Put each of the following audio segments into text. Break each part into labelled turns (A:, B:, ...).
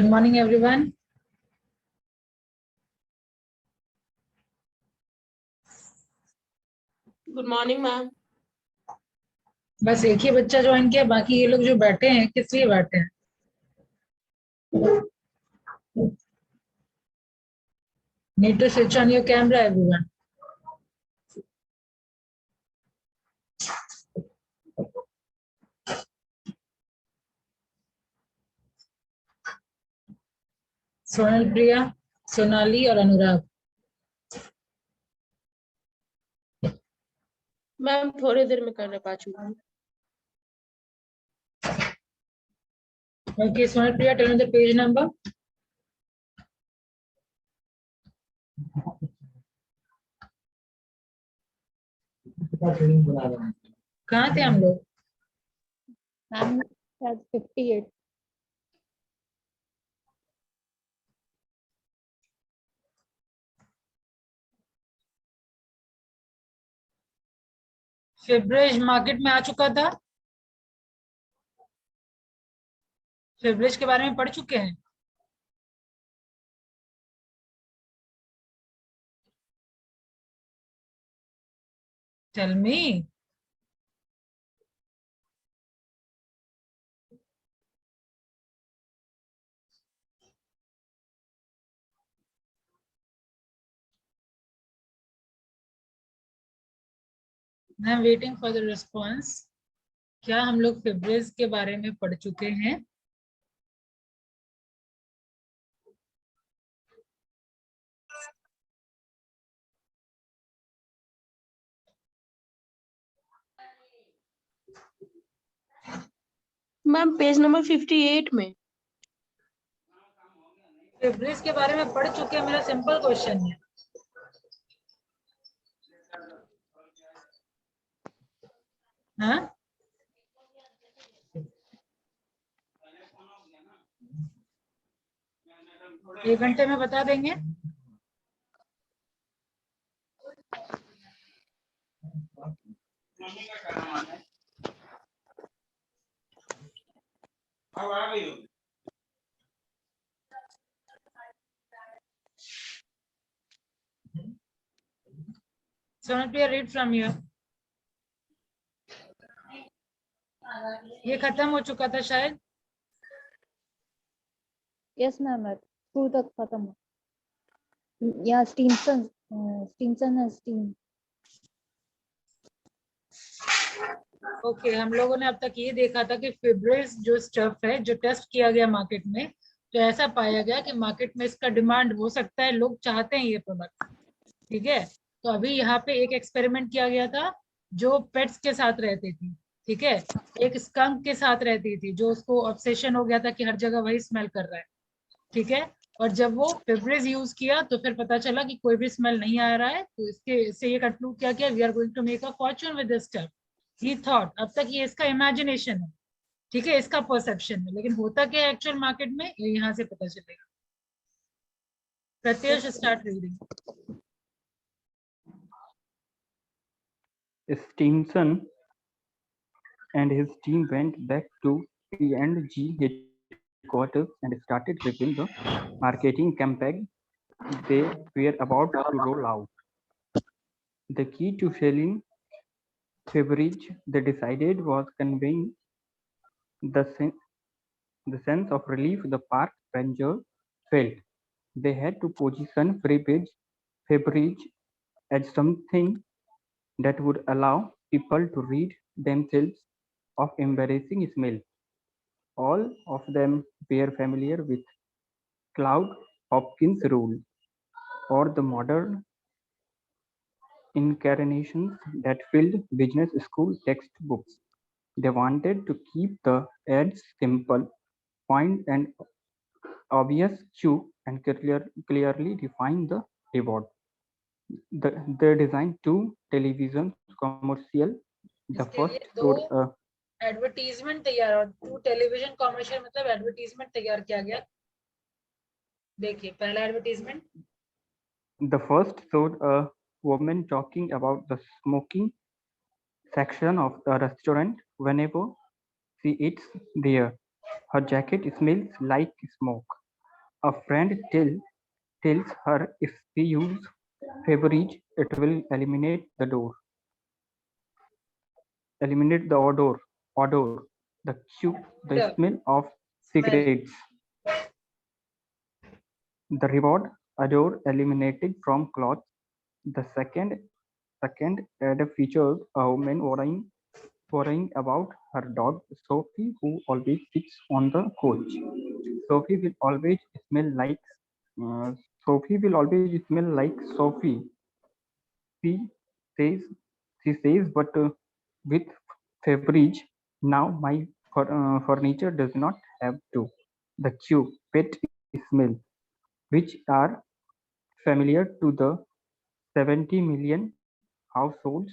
A: Good morning, everyone.
B: Good morning ma'am.
A: बस एक ही बच्चा ज्वाइन किया, बाकी ये लोग जो बैठे हैं किस लिए बैठे हैं? Need to switch on your camera, everyone. Sonal प्रिया, सोनाली और अनुराग।
B: मैम थोड़ी देर में करने पाचूंगा।
A: Okay, Sonal Priya, tell me the page number. कहाँ थे हम लोग?
C: मैम शायद 58।
A: फेब्रेज मार्केट में आ चुका था। फेब्रेज के बारे में पढ़ चुके हैं। Tell me. I'm waiting for the response. क्या हम लोग फेब्रेज के बारे में पढ़ चुके हैं?
B: मैम पेज नंबर 58 में।
A: फेब्रेज के बारे में पढ़ चुके हैं, मेरा सिंपल क्वेश्चन है। हाँ, 1 घंटे में बता देंगे। Sonal Priya, read from here. ये खत्म हो चुका था शायद।
C: यस मैम, स्कूल तक खत्म हो या स्टीमसन है स्टीम।
A: ओके, हम लोगों ने अब तक ये देखा था कि फेब्रिज जो स्टफ है, जो टेस्ट किया गया मार्केट में, तो ऐसा पाया गया कि मार्केट में इसका डिमांड हो सकता है, लोग चाहते हैं ये प्रोडक्ट। ठीक है, तो अभी यहाँ पे एक एक्सपेरिमेंट किया गया था जो पेट्स के साथ रहती थी। ठीक है, एक स्कंक के साथ रहती थी जो उसको ऑब्सेशन हो गया था कि हर जगह वही स्मेल कर रहा है। ठीक है, और जब वो फेब्रिज यूज किया तो फिर पता चला कि कोई भी स्मेल नहीं आ रहा है, तो इसके इससे ये कंक्लूड किया गया, we are going to make a fortune with this stuff. He thought, अब तक ये इसका इमेजिनेशन है, ठीक है, इसका परसेप्शन है, लेकिन होता क्या है एक्चुअल मार्केट में, ये यहाँ से पता चलेगा। प्रत्यक्ष start reading.
D: Stevenson and his team went back to P&G headquarters and started reviewing the marketing campaign they were about to roll out. The key to selling Febreze, they decided, was conveying the sense of relief the park ranger felt. They had to position Febreze as something that would allow people to rid themselves of embarrassing smell. All of them were familiar with Claude Hopkins' rule, or the modern incarnations that filled business school textbooks. They wanted to keep the ads simple, point and obvious, and clearly define the reward. They designed two television commercial. The
A: इसके
D: first
A: लिए
D: showed
A: दो advertisement तैयार, और to television commercial मतलब advertisement तैयार किया गया। देखिए पहला advertisement.
D: the first showed a woman talking about the smoking section of the restaurant. Whenever she eats there, her jacket smells like smoke. A friend tells her if she uses Febreze, it will eliminate the odor, the cue, the
A: The
D: smell of
A: smell.
D: cigarettes. The reward, odor eliminated from clothes. The second ad featured a woman worrying about her dog Sophie, who always sits on the couch. Sophie will always smell like uh, Sophie will always smell like Sophie. She says, but with Febreze, now my furniture does not have to. The cue, pet smell, which are familiar to the 70 million households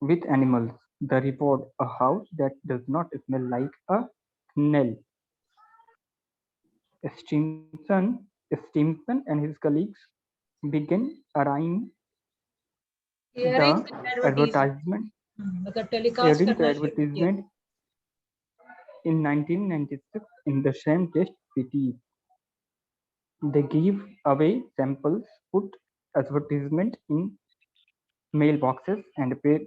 D: with animals. The reward, a house that does not smell like a snail. Stimson and his colleagues began
A: Earrings
D: the
A: in advertisement.
D: advertisement,
A: मतलब telecast
D: adding the
A: करना शुरू किया.
D: advertisement in 1996 in the same test cities. They give away samples, put advertisement in mailboxes, and paid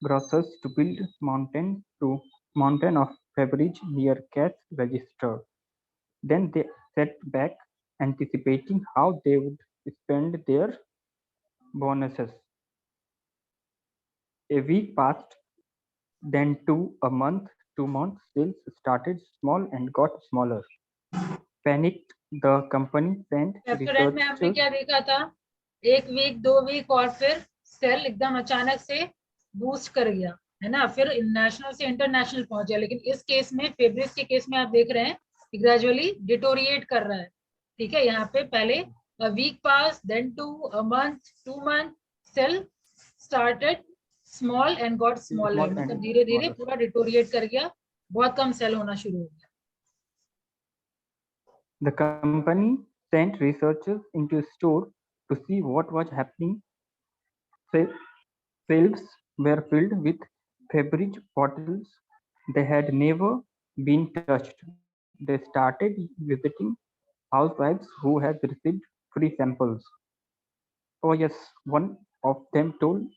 D: grocers to build mountain of Febreze near cash register. Then they sat back, anticipating how they would spend their bonuses. A week passed, then 2 month, 2 months. Sales started small and got smaller. Panicked, the company sent
A: restaurant में हमने
D: researchers.
A: क्या देखा था, 1 week 2 week और फिर cell एकदम अचानक से बूस्ट कर गया, है ना, फिर नेशनल से इंटरनेशनल पहुंच गया. लेकिन इस केस में, फेब्रिक्स के केस में आप देख रहे हैं कि ग्रेजुअली डिटोरिएट कर रहा है. ठीक है, यहाँ पे पहले week pass, then 2 month, 2 month, sale started small and got smaller,
D: Small
A: मतलब
D: and
A: धीरे धीरे
D: smaller.
A: पूरा डिटोरिएट कर गया, बहुत कम सेल होना शुरू हो गया.
D: The company sent researchers into a store to see what was happening. Shelves were filled with Febreze bottles they had never been touched. They started visiting housewives who had received free samples. Oh yes, one of them told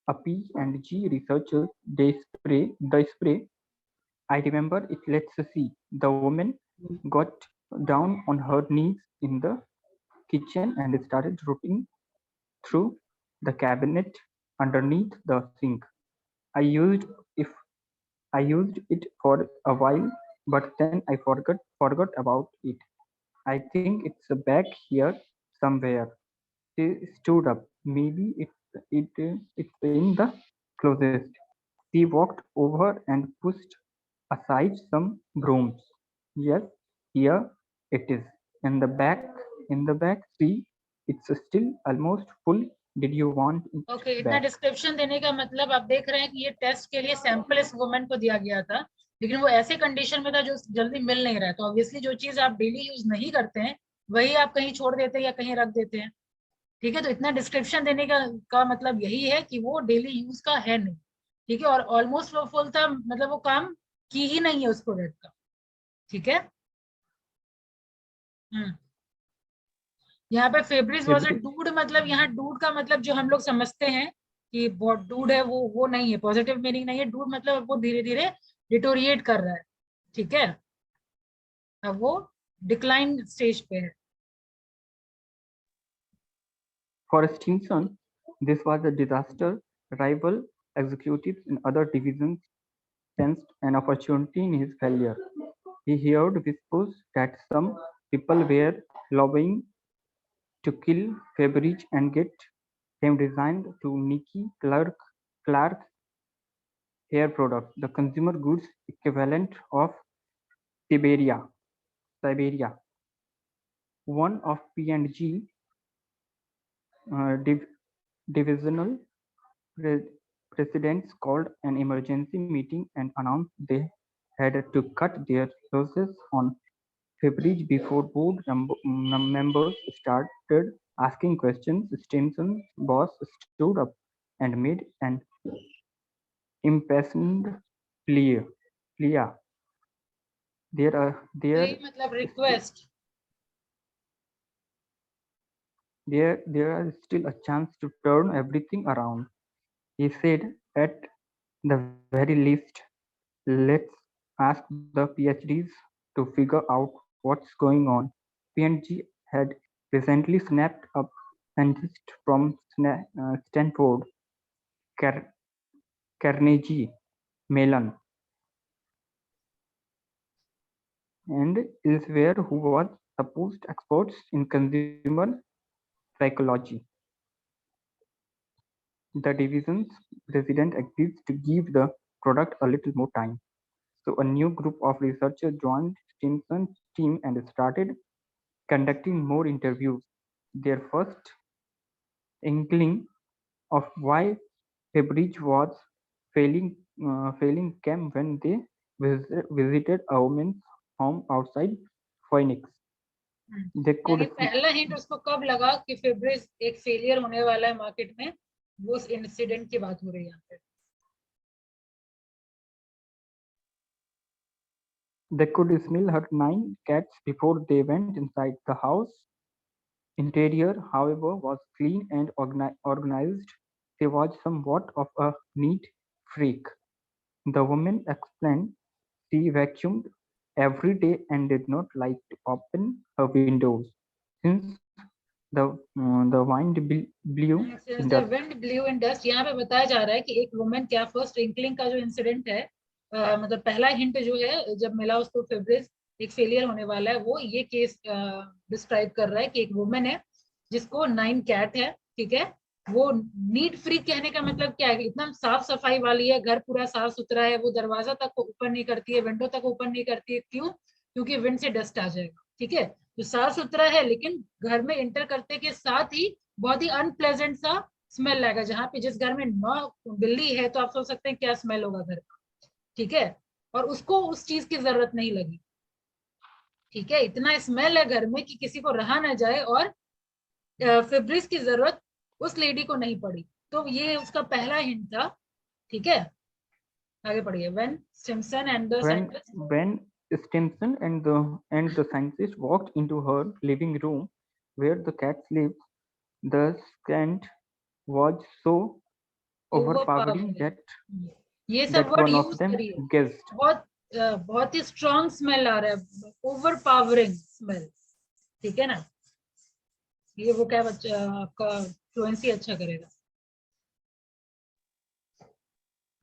D: a P&G researcher the spray. I remember it. Let's see. The woman got down on her knees in the kitchen and started rooting through the cabinet underneath the sink. I used if I used it for a while, but then I forgot about it. I think it's back here somewhere. She stood up. Maybe it's in the closet. She walked over and pushed aside some brooms. Yes, here it is. In the back, see, it's still almost full. Did you want it
A: okay, इतना
D: back?
A: Description देने का मतलब आप देख रहे हैं कि ये टेस्ट के लिए सैंपल इस वुमन को दिया गया था, लेकिन वो ऐसे कंडीशन में था जो जल्दी मिल नहीं रहा है. तो ऑब्वियसली जो चीज आप डेली यूज नहीं करते हैं वही आप कहीं छोड़ देते हैं या कहीं रख देते हैं. ठीक है, तो इतना डिस्क्रिप्शन देने का मतलब यही है कि वो डेली यूज का है नहीं. ठीक है, और ऑलमोस्ट वो फुल था, मतलब वो काम की ही नहीं है उस प्रोडक्ट का. ठीक है. यहाँ पे फेब्रिज वॉज अ
D: Fabric
A: डूड, मतलब यहाँ डूड का मतलब जो हम लोग समझते हैं कि बहुत डूड है, वो नहीं है, पॉजिटिव मीनिंग नहीं है. डूड मतलब वो धीरे धीरे डिटोरिएट कर रहा है. ठीक है, अब वो डिक्लाइन स्टेज पे है.
D: for Stimson, this was a disaster. Rival executives in other divisions sensed an opportunity in his failure. He heard whispers that some people were lobbying to kill Febreze and get him resigned to Nicky Clark hair product, the consumer goods equivalent of Siberia. One of P&G divisional presidents called an emergency meeting and announced they had to cut their losses on Febreze before board members started asking questions. Stinson's boss stood up and made an impassioned plea. There,
A: मतलब request.
D: There is still a chance to turn everything around. He said, at the very least, let's ask the PhDs to figure out what's going on. P&G had recently snapped up scientists from Stanford, Car- Carnegie Mellon, and elsewhere who was supposed experts in consumer psychology. The division's president agreed to give the product a little more time. So a new group of researchers joined Stimson's team and started conducting more interviews. Their first inkling of why Febreze was failing came when they visited a woman's home outside Phoenix. They
A: यानी
D: could
A: पहला hint उसको कब लगा कि फेब्रिज एक failure होने वाला है मार्केट में, वो उस इंसिडेंट की बात हो रही है यहाँ पे.
D: They could smell her 9 cats before they went inside. The house interior, however, was clean and organized. She was somewhat of a neat freak. The woman explained she vacuumed every day and did not like to open her windows. Since the wind blew
A: Since
D: in
A: the
D: the
A: wind blew in dust, यहाँ पे बताया जा रहा है कि एक women क्या first inkling का जो इंसिडेंट है, मतलब पहला हिंट जो है जब मिला उसको फेब्रिज एक फेलियर होने वाला है, वो ये केस डिस्क्राइब कर रहा है कि एक वुमेन है जिसको 9 कैट है, ठीक है. वो नीट फ्री कहने का मतलब क्या है, इतना साफ सफाई वाली है, घर पूरा साफ सुथरा है, वो दरवाजा तक ओपन नहीं करती है, विंडो तक ओपन नहीं करती है. क्यों? क्योंकि विंड से डस्ट आ जाएगा, ठीक है. तो साफ सुथरा है, लेकिन घर में एंटर करते के साथ ही बहुत ही अनप्लेजेंट सा स्मेल आएगा. जहाँ पे जिस घर में 9 बिल्ली है तो आप सोच सकते हैं क्या स्मेल होगा घर का, ठीक है. और उसको उस चीज की जरूरत नहीं लगी, ठीक है. इतना स्मेल है घर में कि किसी को रहा ना जाए, और फेब्रिज की जरूरत उस लेडी को नहीं पड़ी. तो ये उसका पहला हिंट था, ठीक है. आगे पढ़िए. When Stimson and the scientist
D: when Stimson and the scientist walked into her living room where the cat lived, the scent was so overpowering
A: ये सब word
D: one of
A: use
D: them
A: करिए.
D: guessed.
A: बहुत ही strong smell आ रहा है, over powering smell, ठीक है ना. ये वो क्या बच्चा आपका फ्लुएंसी अच्छा करेगा.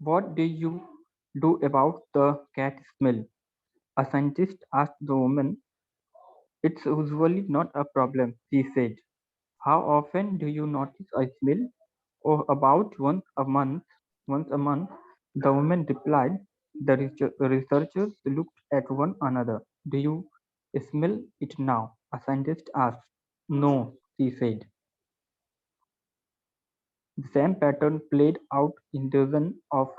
D: What do you do about the cat smell? A scientist asked the woman. It's usually not a problem, she said. How often do you notice a smell? Oh, about Once a month, the woman replied. The researchers looked at one another. Do you smell it now? A scientist asked. No, she said. The same pattern played out in dozens of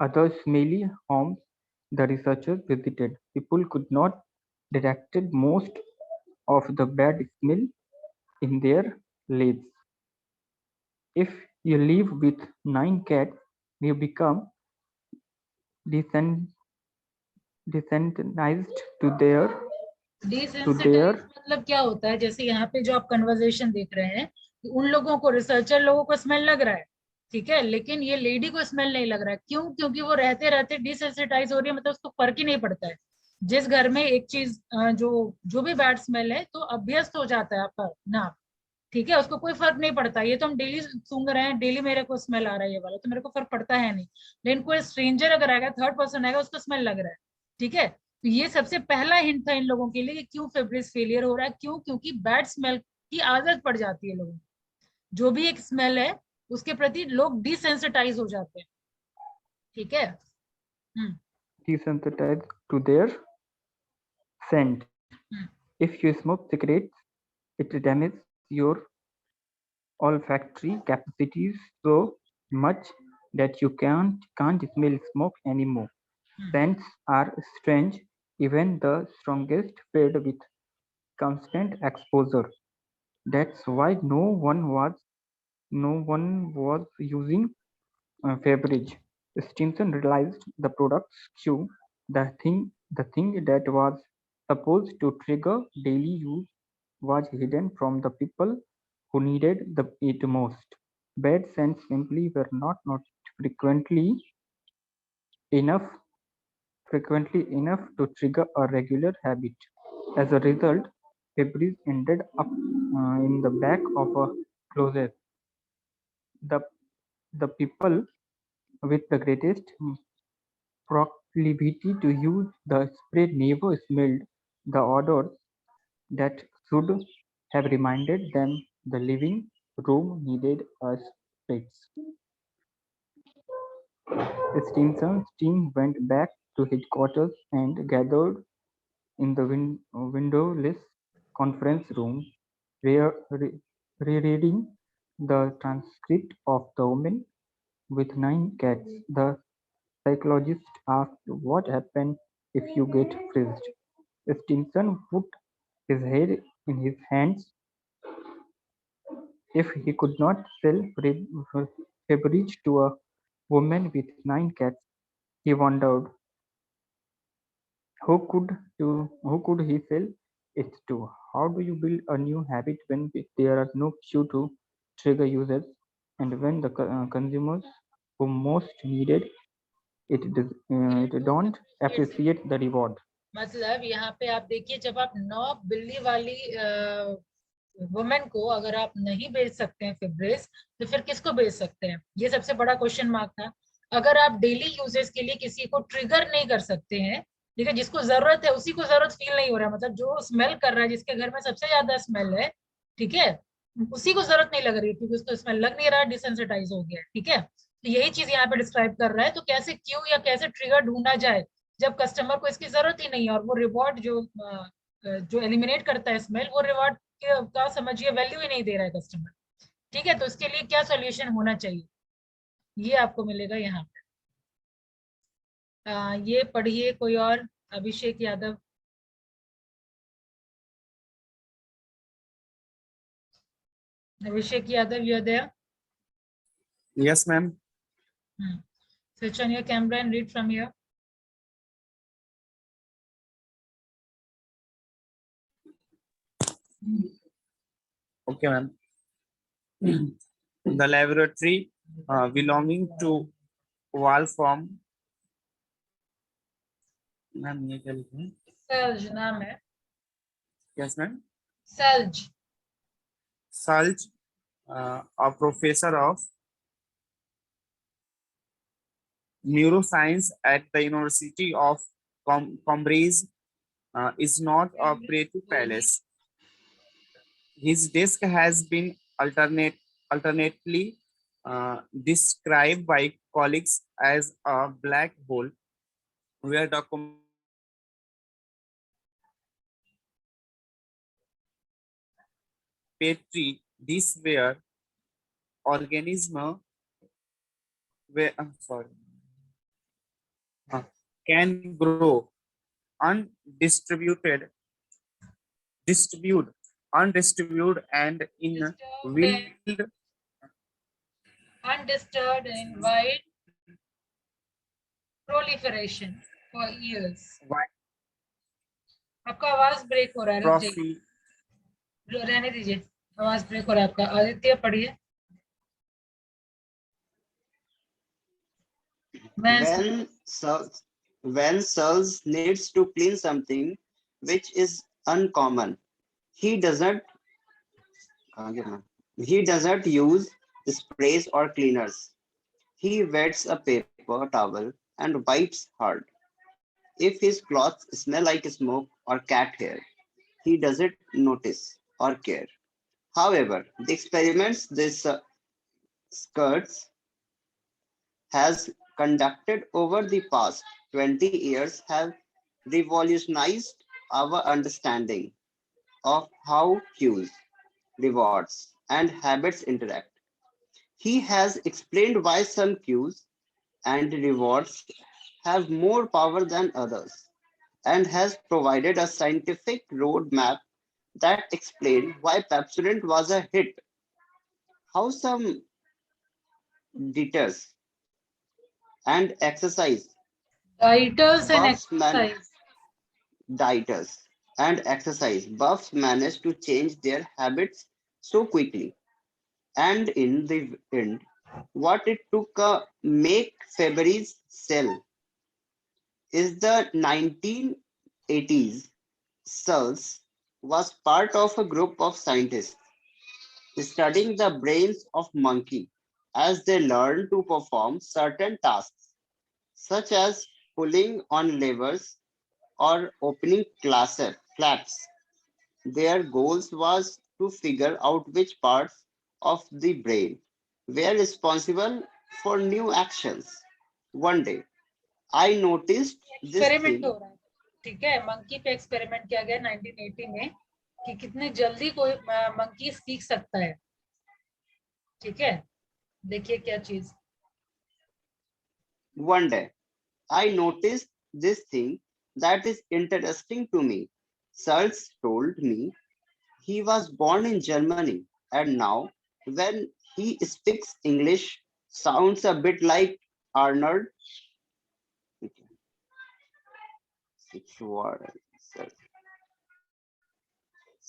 D: other smelly homes the researchers visited. People could not detect most of the bad smell in their lives. If you live with 9 cats, you become desen- desensitized to their
A: desensitise मतलब क्या होता है, जैसे यहाँ पे जो आप conversation देख रहे हैं, कि उन लोगों को, रिसर्चर लोगों को स्मेल लग रहा है, ठीक है, लेकिन ये लेडी को स्मेल नहीं लग रहा है. क्यों? क्योंकि वो रहते रहते डिसेंसिटाइज हो रही है, मतलब उसको फर्क ही नहीं पड़ता है. जिस घर में एक चीज जो जो भी बैड स्मेल है तो अभ्यस्त हो जाता है आपका नाक, ठीक है, उसको कोई फर्क नहीं पड़ता. ये तो हम डेली सूंघ रहे हैं, डेली मेरे को स्मेल आ रहा है ये वाला, तो मेरे को फर्क पड़ता है नहीं. लेकिन कोई स्ट्रेंजर अगर आएगा, थर्ड पर्सन आएगा, उसको स्मेल लग रहा है, ठीक है. तो ये सबसे पहला हिंट था इन लोगों के लिए कि क्यों फेब्रिज फेलियर हो रहा है. क्यों? क्योंकि बैड स्मेल की आदत पड़ जाती है लोगों को. जो भी एक स्मेल है उसके प्रति लोग डिसेंसिटाइज हो जाते हैं, ठीक है.
D: desensitized to their scent.
A: Hmm.
D: If you smoke cigarettes, it damages your olfactory capacities so much that you can't smell smoke anymore. Scents are strange, even the strongest fade with constant exposure. That's why no one was using Febreze. Stimson realized the product's cue, the thing that was supposed to trigger daily use was hidden from the people who needed it most. Bad scents simply were not noticed frequently enough to trigger a regular habit. As a result, Febreze ended up in the back of a closet. The, the people with the greatest proclivity to use the spray never smelled the odors that should have reminded them the living room needed a spritz. Stinson's team went back to headquarters and gathered in the windowless conference room, rereading the transcript of The Woman with Nine Cats. The psychologist asked, "What happens if you get frizzed?" Stinson put his head in his hands. If he could not sell Febreze to a woman with 9 cats, he wondered who could he sell it to? How do you build a new habit when there are no cue to trigger users, and when the consumers who most needed it don't appreciate the reward?
A: मतलब यहाँ पे आप देखिए, जब आप 9 बिल्ली वाली women को अगर आप नहीं बेच सकते हैं फेब्रिज, तो फिर किसको बेच सकते हैं? ये सबसे बड़ा क्वेश्चन मार्क था। अगर आप डेली यूजेस के लिए किसी को ट्रिगर नहीं कर सकते हैं, ठीक है, जिसको जरूरत है उसी को जरूरत फील नहीं हो रहा है, मतलब जो स्मेल कर रहा है, जिसके घर में सबसे ज्यादा स्मेल है, ठीक है, उसी को जरूरत नहीं लग रही है क्योंकि उसको स्मेल लग नहीं रहा, डिसेंसिटाइज हो गया, ठीक है। तो यही चीज यहाँ पे डिस्क्राइब कर रहा है। तो कैसे क्यों या कैसे ट्रिगर ढूंढा जाए जब कस्टमर को इसकी जरूरत ही नहीं है, और वो रिवॉर्ड जो एलिमिनेट करता है स्मेल, वो रिवॉर्ड का समझिए वैल्यू ही नहीं दे रहा है कस्टमर, ठीक है। तो इसके लिए क्या सॉल्यूशन होना चाहिए, ये आपको मिलेगा यहाँ पे। ये पढ़िए कोई और, Abhishek Yadav. Abhishek Yadav, you are there?
E: Yes, ma'am.
A: Switch on your camera and read from here.
E: Okay, ma'am. The laboratory belonging to Walfrom. Ma'am, ये क्या लिखा है?
A: Salj नाम है।
E: Yes, ma'am.
A: Salj.
E: Salj, a professor of neuroscience at the University of Cambridge, is not a pretty palace. His desk has been alternately described by colleagues as a black hole where petri dish where organism where can grow undistributed and in wild
A: Undisturbed and in wide proliferation for years. आपका आवाज break हो रहा है, रुक जाइए, रहने दीजिए, आवाज ब्रेक हो रहा है आपका। आदित्य पढ़िए।
F: When Searles needs to clean something which is uncommon, he doesn't use sprays or cleaners. He wets a paper towel and wipes hard. If his clothes smell like smoke or cat hair, he doesn't notice or care. However, the experiments this skirts has conducted over the past 20 years have revolutionized our understanding of how cues, rewards, and habits interact. He has explained why some cues and rewards have more power than others, and has provided a scientific roadmap that explains why Pepsodent was a hit, how some dieters and exercise buffs manage to change their habits so quickly. And in the end, what it took make February's sell is the 1980s. Searles was part of a group of scientists studying the brains of monkey as they learn to perform certain tasks, such as pulling on levers or opening flaps. Their goals was to figure out which parts of the brain were responsible for new actions. One day, I noticed this
A: experiment हो
F: thing.
A: रहा है, ठीक है, monkey पे experiment किया गया 1980 में कि कितने जल्दी कोई मंकी सीख सकता है, ठीक है, देखिए क्या चीज।
F: One day, I noticed this thing that is interesting to me. Searles told me he was born in Germany and now when he speaks English sounds a bit like Arnold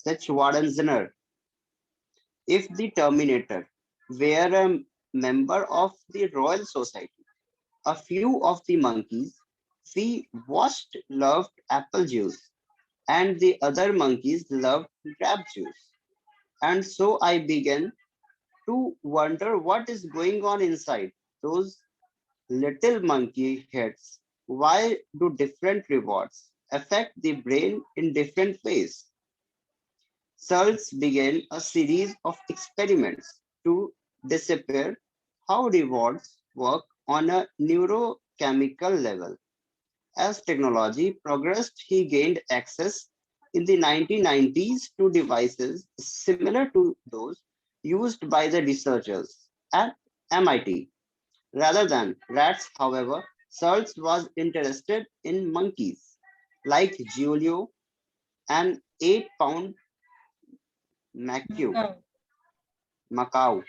F: Schwarzenegger. If the Terminator were a member of the Royal Society, a few of the monkeys we watched loved apple juice and the other monkeys loved grape juice. And so I began to wonder what is going on inside those little monkey heads. Why do different rewards affect the brain in different ways? Searles began a series of experiments to decipher how rewards work on a neurochemical level. As technology progressed, he gained access in the 1990s to devices similar to those used by the researchers at MIT. Rather than rats, however, Searles was interested in monkeys like Giulio, an 8-pound macaw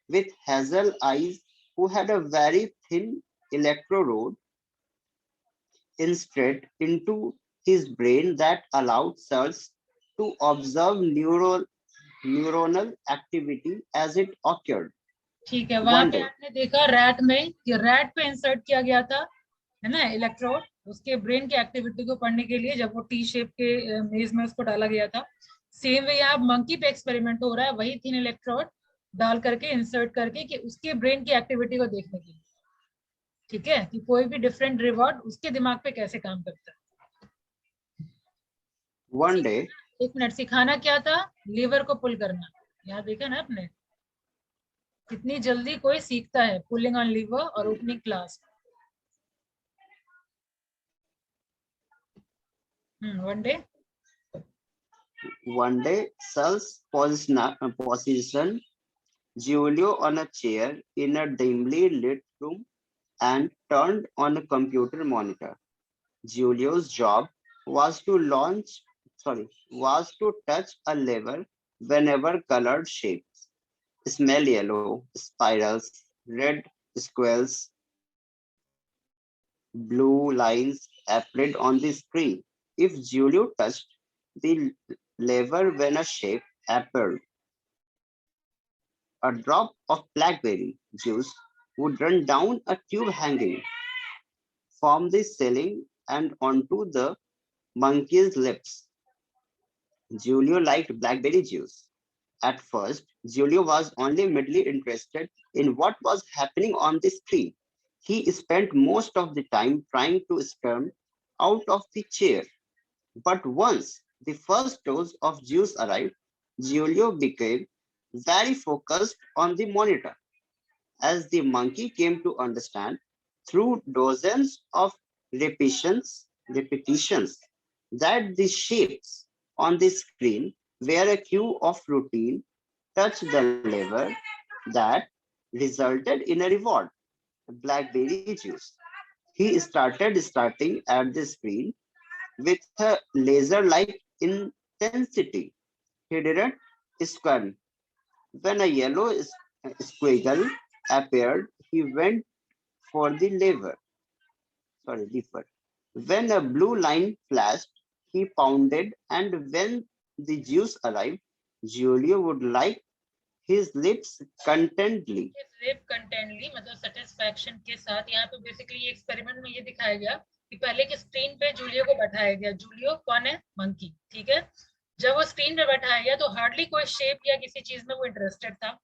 F: with hazel eyes who had a very thin electrode instead into his brain that allowed Searles to observe neuronal activity as it occurred.
A: ठीक है, वहां
F: One
A: पे
F: day,
A: आपने देखा rat में कि rat पे insert किया गया था, है ना, इलेक्ट्रोड, उसके ब्रेन की एक्टिविटी को पढ़ने के लिए, जब वो टी शेप के मेज में उसको डाला गया था। सेम वे यहाँ मंकी पे एक्सपेरिमेंट हो रहा है, वही थिन इलेक्ट्रोड डाल करके इंसर्ट करके कि उसके ब्रेन की एक्टिविटी को देखने के लिए, ठीक है, कि कोई भी डिफरेंट रिवॉर्ड उसके दिमाग पे कैसे काम करता है।
F: one day,
A: एक मिनट, सिखाना क्या था, लीवर को पुल करना। यहाँ देखा ना आपने कितनी जल्दी कोई सीखता है, पुलिंग ऑन लीवर और opening class.
F: one day, Searles positioned Giulio on a chair in a dimly lit room and turned on a computer monitor. Giulio's job was to touch a lever whenever colored shapes, smell yellow spirals, red squares, blue lines appeared on the screen. If Giulio touched the lever when a shape appeared, a drop of blackberry juice would run down a tube hanging from the ceiling and onto the monkey's lips. Giulio liked blackberry juice. At first, Giulio was only mildly interested in what was happening on the screen. He spent most of the time trying to squirm out of the chair. But once the first dose of juice arrived, Giulio became very focused on the monitor. As the monkey came to understand through dozens of repetitions that the shapes on the screen were a cue of routine, touch the lever that resulted in a reward, blackberry juice. He starting at the screen with a laser-like intensity. He didn't squirm. When a yellow squiggle appeared, he went for the lever. When a blue line flashed, he pounded, and when the juice arrived, Julio would like his lips contentedly.
A: Lip contentedly मतलब satisfaction के साथ। यहाँ पे basically experiment में ये दिखाया गया कि पहले के स्क्रीन पे जूलियो को बैठाया गया। जूलियो कौन है? मंकी, ठीक है। जब वो स्क्रीन पे बैठाया गया तो हार्डली कोई शेप या किसी चीज में वो इंटरेस्टेड था,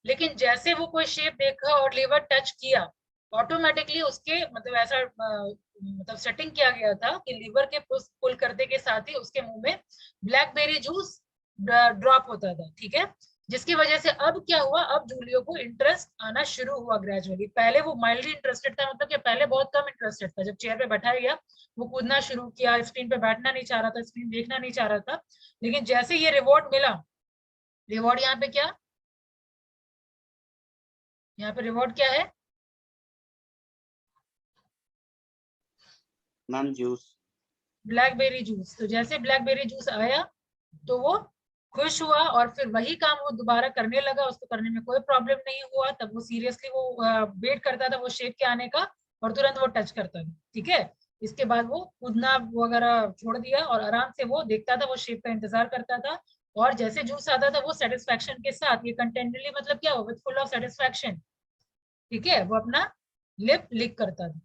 A: लेकिन जैसे वो कोई शेप देखा और लीवर टच किया, ऑटोमेटिकली उसके मतलब ऐसा मतलब सेटिंग किया गया था कि लीवर के पुल करने के साथ ही उसके मुंह में ब्लैकबेरी जूस ड्रॉप होता था, ठीक है। जिसकी वजह से अब क्या हुआ, अब जूलियो को इंटरेस्ट आना शुरू हुआ ग्रेजुअली। पहले वो माइल्डली इंटरेस्टेड था, मतलब कि पहले बहुत कम इंटरेस्टेड था। जब चेयर पे बैठाया गया वो कूदना शुरू किया, स्क्रीन पे बैठना नहीं चाह रहा था, स्क्रीन देखना नहीं चाह रहा था। लेकिन जैसे ये रिवॉर्ड मिला, रिवॉर्ड यहाँ पे क्या, यहाँ पे रिवॉर्ड क्या है?
F: Ma'am juice.
A: Blackberry juice. तो जैसे ब्लैकबेरी जूस आया तो वो खुश हुआ और फिर वही काम वो दोबारा करने लगा, उसको करने में कोई प्रॉब्लम नहीं हुआ। तब वो सीरियसली वो वेट करता था वो शेप के आने का और तुरंत वो टच करता था, ठीक है। इसके बाद वो कूदना वगैरह छोड़ दिया और आराम से वो देखता था, वो शेप का इंतजार करता था। और जैसे जूस आता था वो सेटिस्फेक्शन के साथ, ये कंटेंटली मतलब क्या, विद फुल ऑफ सेटिस्फेक्शन, ठीक है, वो अपना लिप लिक करता था।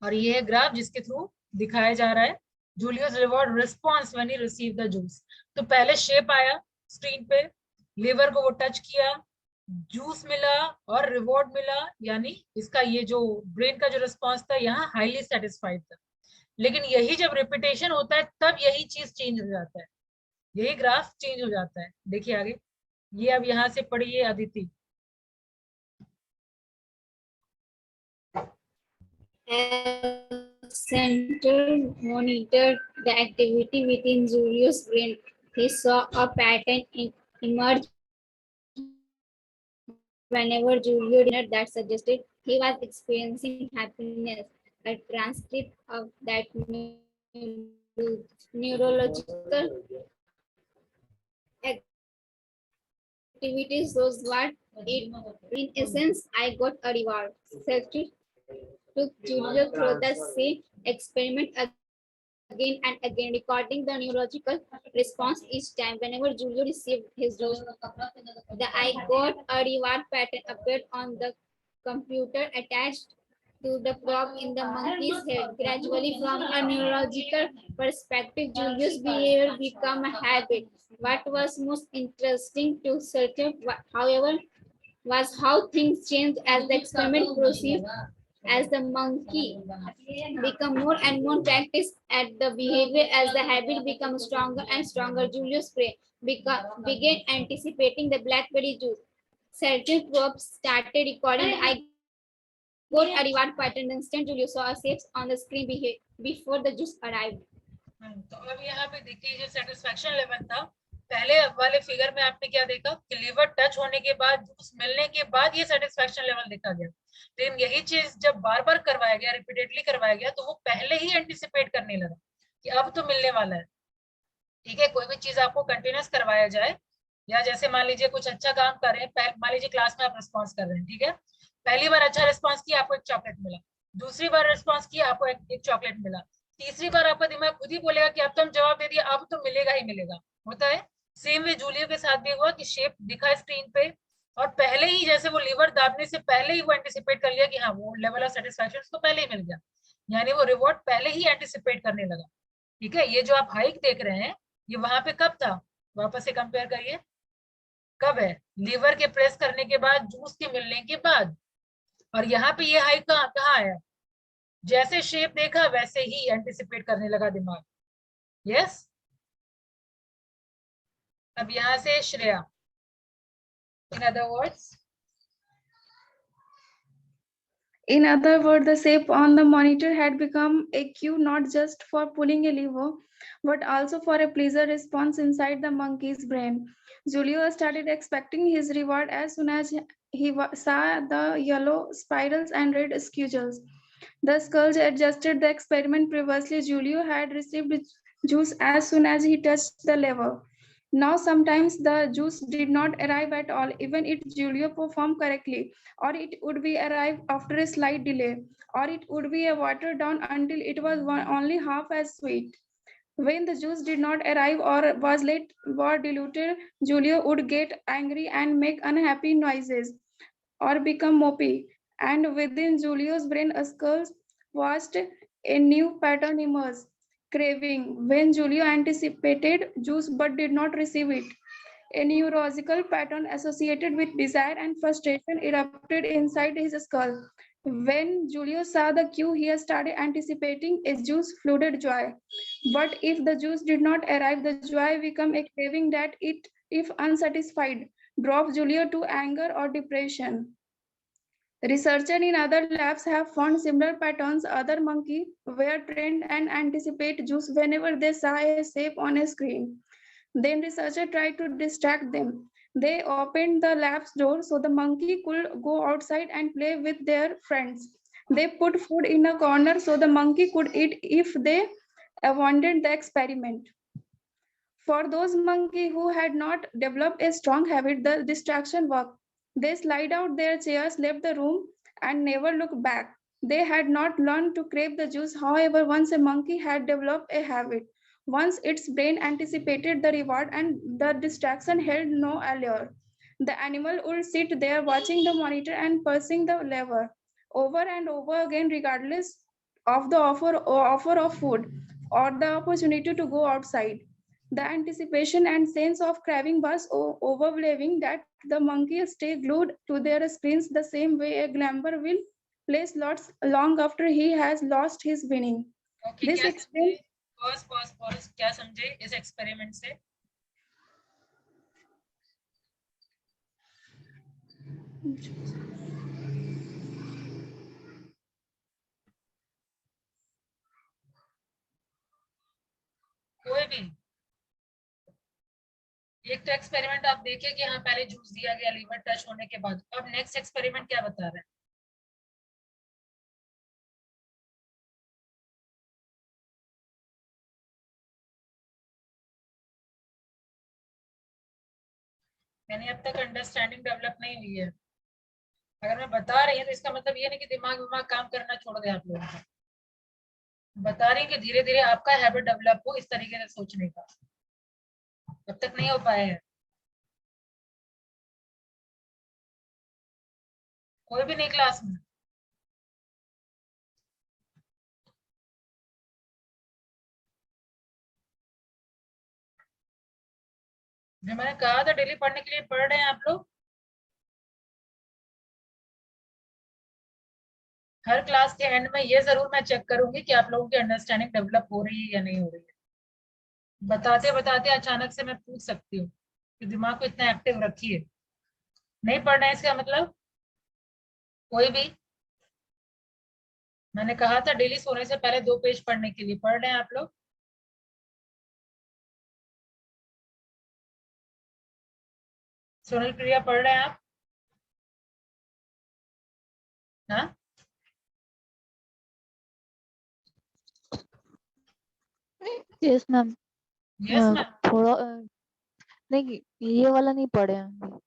A: और ये ग्राफ जिसके थ्रू दिखाया जा रहा है Julio's reward response when he receive the juice. तो पहले शेप आया स्क्रीन पे, लीवर को वो टच किया, जूस मिला और रिवॉर्ड मिला, यानी इसका ये जो ब्रेन का जो रिस्पॉन्स था यहाँ हाईली सेटिस्फाइड था। लेकिन यही जब रिपीटेशन होता है तब यही चीज चेंज हो जाता है, यही ग्राफ चेंज हो जाता है। देखिए आगे, ये अब यहाँ से पढ़िए Aditi.
G: Center monitored the activity within Julio's brain. He saw a pattern emerge whenever Julio did that suggested he was experiencing happiness. A transcript of that neurological activity shows what it, in essence, I got a reward. Celtic took Julio through the same experiment again and again, recording the neurological response each time. Whenever Julio received his dose, the I got a reward pattern appeared on the computer attached to the probe in the monkey's head. Gradually, from a neurological perspective, Julio's behavior became a habit. What was most interesting to Sergio, however, was how things changed as the experiment proceeded. As the monkey become more and more practiced at the behavior, as the habit becomes stronger and stronger, Julius Prey began anticipating the blackberry juice. Certain probes started recording the I got a reward pattern. Instant Julius saw a shapes on the screen before the juice arrived.
A: तो अब यहाँ पे देखिए जो satisfaction level था, पहले वाले figure में आपने क्या देखा कि लीवर टच होने के बाद, जूस मिलने के बाद ये सेटिस्फेक्शन लेवल देखा गया। लेकिन यही चीज जब बार बार करवाया गया, रिपीटेडली करवाया गया, तो वो पहले ही एंटिसिपेट करने लगा कि अब तो मिलने वाला है, ठीक है। कोई भी चीज आपको कंटिन्यूस करवाया जाए, या जैसे मान लीजिए कुछ अच्छा काम कर रहे हैं, मान लीजिए क्लास में आप रिस्पॉन्स कर रहे हैं, ठीक है, पहली बार अच्छा रिस्पॉन्स किया आपको एक चॉकलेट मिला, दूसरी बार रिस्पॉन्स किया आपको एक चॉकलेट मिला, तीसरी बार आपका दिमाग खुद ही बोलेगा कि अब तो हम जवाब दे दिया, अब तो मिलेगा ही मिलेगा, होता है। सेम वे जूलियो के साथ भी हुआ कि शेप दिखा स्क्रीन पे और पहले ही जैसे वो लीवर दाबने से पहले ही वो एंटिसिपेट कर लिया कि हाँ वो लेवल ऑफ सेटिस्फैक्शन उसको पहले ही मिल गया, यानी वो रिवॉर्ड पहले ही एंटिसिपेट करने लगा, ठीक है। ये जो आप हाइक देख रहे हैं ये वहां पे कब था, वापस से कंपेयर करिए, कब है, लीवर के प्रेस करने के बाद, जूस के मिलने के बाद। और यहाँ पे ये हाइक कहाँ आया, जैसे शेप देखा वैसे ही एंटिसिपेट करने लगा दिमाग, यस। अब यहाँ से Shreya, in other words,
H: In other words, the shape on the monitor had become a cue not just for pulling a lever, but also for a pleasure response inside the monkey's brain. Julio started expecting his reward as soon as he saw the yellow spirals and red squiggles. The skulls adjusted the experiment. Previously, Julio had received juice as soon as he touched the lever. Now, sometimes the juice did not arrive at all, even if Julio performed correctly, or it would be arrive after a slight delay, or it would be watered down until it was only half as sweet. When the juice did not arrive or was late or diluted, Julio would get angry and make unhappy noises or become mopey. And within Julio's brain, a skull watched a new pattern emerge. Craving. When Julio anticipated juice but did not receive it, a neurological pattern associated with desire and frustration erupted inside his skull. When Julio saw the queue, he started anticipating a juice-flooded joy. But if the juice did not arrive, the joy became a craving that it, if unsatisfied, drove Julio to anger or depression. Researchers in other labs have found similar patterns. Other monkeys were trained and anticipate juice whenever they saw a shape on a screen. Then researchers tried to distract them. They opened the lab's door so the monkey could go outside and play with their friends. They put food in a corner so the monkey could eat if they wanted the experiment. For those monkeys who had not developed a strong habit, the distraction worked. They slid out their chairs, left the room, and never looked back. They had not learned to crave the juice. However, once a monkey had developed a habit, once its brain anticipated the reward and the distraction held no allure, the animal would sit there watching the monitor and pressing the lever over and over again, regardless of the offer of food or the opportunity to go outside. The anticipation and sense of craving was overwhelming that the monkeys stay glued to their screens the same way a gambler will play slots long after he has lost his winning.
A: Okay,
H: This
A: क्या
H: explains
A: समझे? Pause, क्या समझे इस experiment से? कोई भी एक तो एक्सपेरिमेंट आप देखिए कि हाँ पहले जूस दिया गया लीवर टच होने के बाद, अब नेक्स्ट एक्सपेरिमेंट क्या बता रहे हैं? यानी अब तक अंडरस्टैंडिंग डेवलप नहीं हुई है। अगर मैं बता रही हूँ तो इसका मतलब ये नहीं कि दिमाग काम करना छोड़ गया आप लोगों का। बता रही हूँ कि धीरे धीरे आपका हैबिट डेवलप हो इस तरीके से सोचने का, अब तक नहीं हो पाया है। कोई भी नहीं क्लास में? जो मैंने कहा था डेली पढ़ने के लिए पढ़ रहे हैं आप लोग? हर क्लास के एंड में ये जरूर मैं चेक करूंगी कि आप लोगों की अंडरस्टैंडिंग डेवलप हो रही है या नहीं हो रही है। बताते बताते अचानक से मैं पूछ सकती हूँ कि दिमाग को इतना एक्टिव रखिए। नहीं पढ़ना है इसका मतलब? कोई भी? मैंने कहा था डेली सोने से पहले 2 पेज पढ़ने के लिए, पढ़ रहे हैं आप लोग? सोनल प्रिया पढ़ रहे हैं आप? हाँ
C: यस मैम।
A: Yes ma'am.
C: थोड़ा नहीं, ये वाला नहीं पढ़े हैं।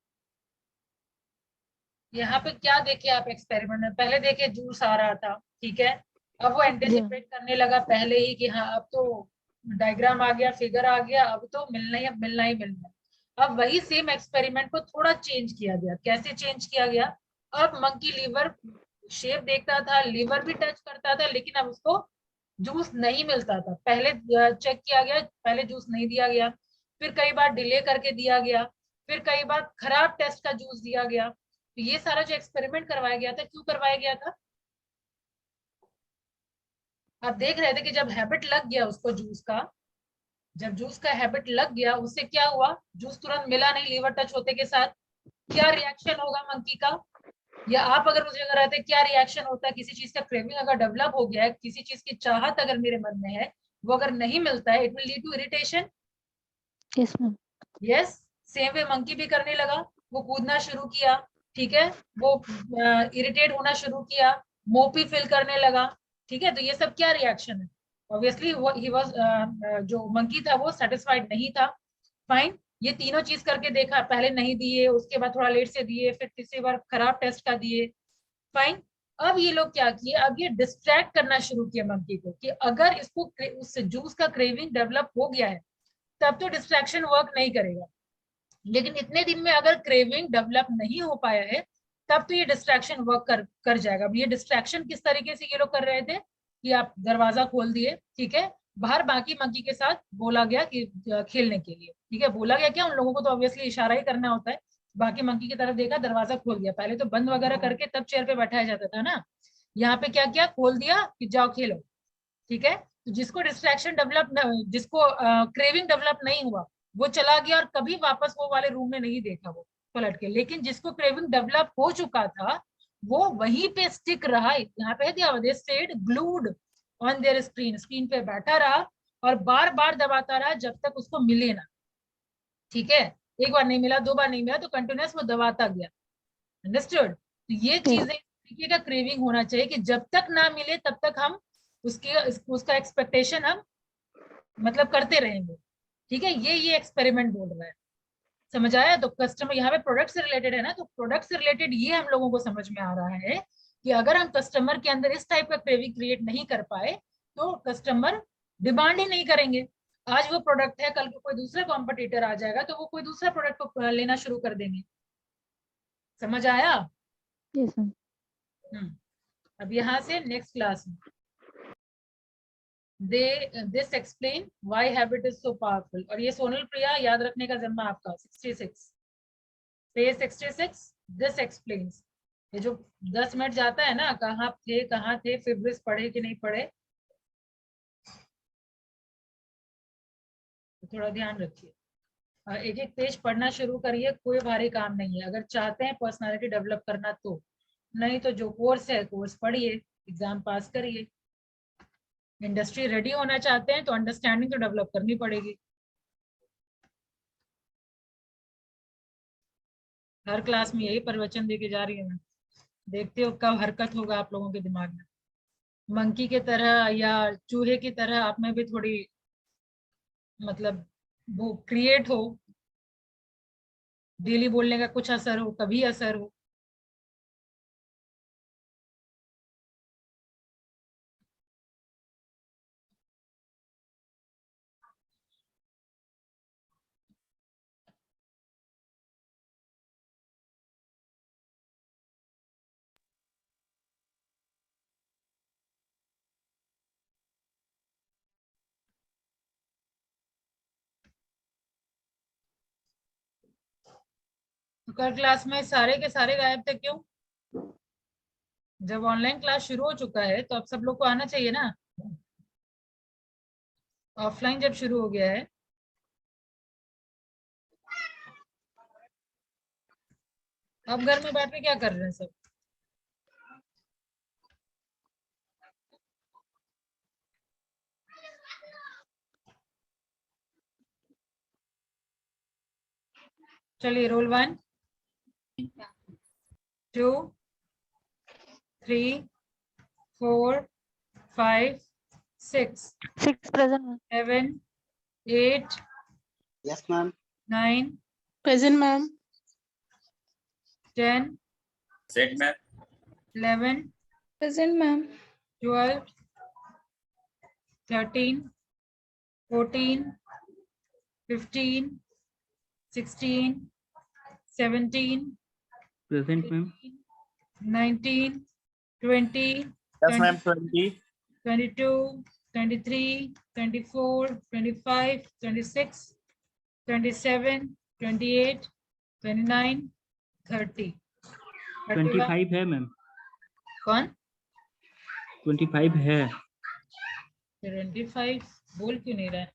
A: यहाँ पे क्या देखे आप एक्सपेरिमेंट में? पहले देखे जूस आ रहा था, ठीक है, अब वो एंटिसिपेट करने लगा पहले ही कि हाँ अब तो डायग्राम आ गया, फिगर आ गया, अब तो मिलना ही, अब मिलना ही मिलना है। अब वही सेम एक्सपेरिमेंट को थोड़ा चेंज किया गया। कैसे चेंज किया गया? अब मंकी लीवर शेप देखता था, लीवर भी टच करता था, लेकिन अब उसको जूस नहीं मिलता था। पहले चेक किया गया, पहले जूस नहीं दिया गया, फिर कई बार डिले करके दिया गया, फिर कई बार खराब टेस्ट का जूस दिया गया। तो ये सारा जो एक्सपेरिमेंट करवाया गया था, क्यों करवाया गया था? आप देख रहे थे कि जब हैबिट लग गया उसको जूस का, जब जूस का हैबिट लग गया, उससे क्या हुआ? जूस तुरंत मिला नहीं लीवर टच होते के साथ, क्या रिएक्शन होगा मंकी का? या आप अगर उस जगह रहते, क्या रिएक्शन होता है? किसी चीज का क्रेविंग अगर डेवलप हो गया है, किसी चीज की चाहत अगर मेरे मन में है, वो अगर नहीं मिलता है, it will lead to irritation.
C: Yes ma'am.
A: Yes, same way monkey भी करने लगा, वो कूदना शुरू किया, ठीक है, वो इरिटेट होना शुरू किया, मोपी फील करने लगा, ठीक है। तो ये सब क्या रिएक्शन है? ऑब्वियसली वो ही वाज, जो मंकी था वो सेटिस्फाइड नहीं था। फाइन, ये तीनों चीज करके देखा, पहले नहीं दिए, उसके बाद थोड़ा लेट से दिए, फिर तीसरी बार खराब टेस्ट का दिए। फाइन, अब ये लोग क्या किए, अब ये डिस्ट्रैक्ट करना शुरू किया मंकी को कि अगर इसको उस जूस का क्रेविंग डेवलप हो गया है तब तो डिस्ट्रैक्शन वर्क नहीं करेगा, लेकिन इतने दिन में अगर क्रेविंग डेवलप नहीं हो पाया है तब तो ये डिस्ट्रैक्शन वर्क कर जाएगा। अब ये डिस्ट्रैक्शन किस तरीके से ये लोग कर रहे थे कि आप दरवाजा खोल दिए, ठीक है, बाहर बाकी मंकी के साथ बोला गया कि खेलने के लिए, ठीक है, बोला गया क्या, उन लोगों को तो ऑब्वियसली इशारा ही करना होता है, बाकी मंकी की तरफ देखा, दरवाजा खोल दिया, पहले तो बंद वगैरह करके तब चेयर पे बैठाया जाता था ना, यहाँ पे क्या किया, खोल दिया कि जाओ खेलो, ठीक है। तो जिसको डिस्ट्रैक्शन डेवलप, जिसको क्रेविंग डेवलप नहीं हुआ वो चला गया और कभी वापस वो वाले रूम में नहीं देखा वो पलट के, लेकिन जिसको क्रेविंग डेवलप हो चुका था वो वहीं पे स्टिक रहा, यहाँ पे दिया they stayed glued on their screen, screen पे बैठा रहा और बार बार दबाता रहा जब तक उसको मिले ना, ठीक है, एक बार नहीं मिला, दो बार नहीं मिला तो कंटिन्यूस वो दबाता गया, अंडरस्टूड। तो ये चीजें तरीके का क्रेविंग होना चाहिए कि जब तक ना मिले तब तक हम उसका एक्सपेक्टेशन हम मतलब करते रहेंगे, ठीक है, ये एक्सपेरिमेंट बोल रहा है, समझ आया। तो कस्टमर यहाँ पे प्रोडक्ट से रिलेटेड है ना, तो प्रोडक्ट से रिलेटेड ये हम लोगों को समझ में आ रहा है कि अगर हम कस्टमर के अंदर इस टाइप का क्रेविंग क्रिएट नहीं कर पाए तो कस्टमर डिमांड ही नहीं करेंगे। आज वो प्रोडक्ट है, कल को कोई दूसरा कॉम्पिटिटर आ जाएगा तो वो कोई दूसरा प्रोडक्ट को लेना शुरू कर देंगे, समझ आया।
C: Yes, ma'am.
A: अब यहाँ से नेक्स्ट क्लास में this explain why habit is so powerful, और ये सोनल प्रिया याद रखने का जिम्मा आपका, 66 पेज 66 this explains, ये जो 10 मिनट जाता है ना, कहाँ थे फिब्रिस पढ़े कि नहीं पढ़े, तो थोड़ा ध्यान रखिए, एक एक पेज पढ़ना शुरू करिए, कोई भारी काम नहीं है, अगर चाहते हैं पर्सनालिटी डेवलप करना तो, नहीं तो जो कोर्स है कोर्स पढ़िए, एग्जाम पास करिए। इंडस्ट्री रेडी होना चाहते हैं तो अंडरस्टैंडिंग तो डेवलप करनी पड़ेगी। हर क्लास में यही प्रवचन देके जा रही है मैं, देखते हो कब हरकत होगा आप लोगों के दिमाग में, मंकी के तरह या चूहे की तरह आप में भी थोड़ी मतलब वो क्रिएट हो, डेली बोलने का कुछ असर हो, कभी असर हो। तो कल क्लास में सारे के सारे गायब थे क्यों? जब ऑनलाइन क्लास शुरू हो चुका है तो अब सब लोग को आना चाहिए ना, ऑफलाइन जब शुरू हो गया है। अब घर में बैठ के क्या कर रहे हैं सब? चलिए role 1 2 3 4 5 6
C: 6 present, ma'am.
A: 7 8
F: Yes, ma'am.
A: 9
B: Present, ma'am.
A: 10
E: Set ma'am.
A: 11
H: Present, ma'am.
A: 12 13 14 15 16 17
D: Present, ma'am.
A: 19 20
E: Yes ma'am. 20.
A: 22 23 24 25 26 27 28 29 30 31
D: 25 है मैम,
A: कौन
D: 25 है।
A: 25 बोल क्यों नहीं रहा है?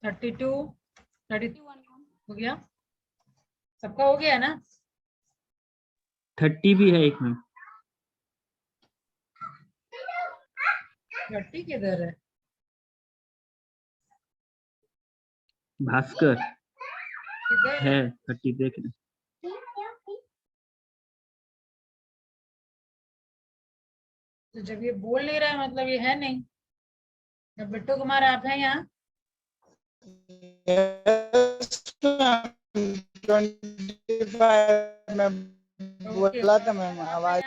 A: 32 32 हो गया, सबका हो गया ना?
D: 30 भी है एक मैम।
A: 30 किधर है?
D: भास्कर
A: किधर
D: है 30, देख रहे।
A: तो जब ये बोल नहीं रहा है मतलब ये है नहीं। जब बिट्टू कुमार आप हैं यहाँ?
I: Yes, ma'am. 25, ma'am. बोला था मैम, आवाज।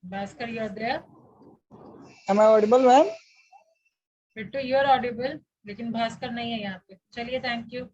A: Bhaskar, you are there?
I: Am I audible, ma'am?
A: Bittu, you are audible, लेकिन भास्कर नहीं है यहाँ पे। चलिए, थैंक यू।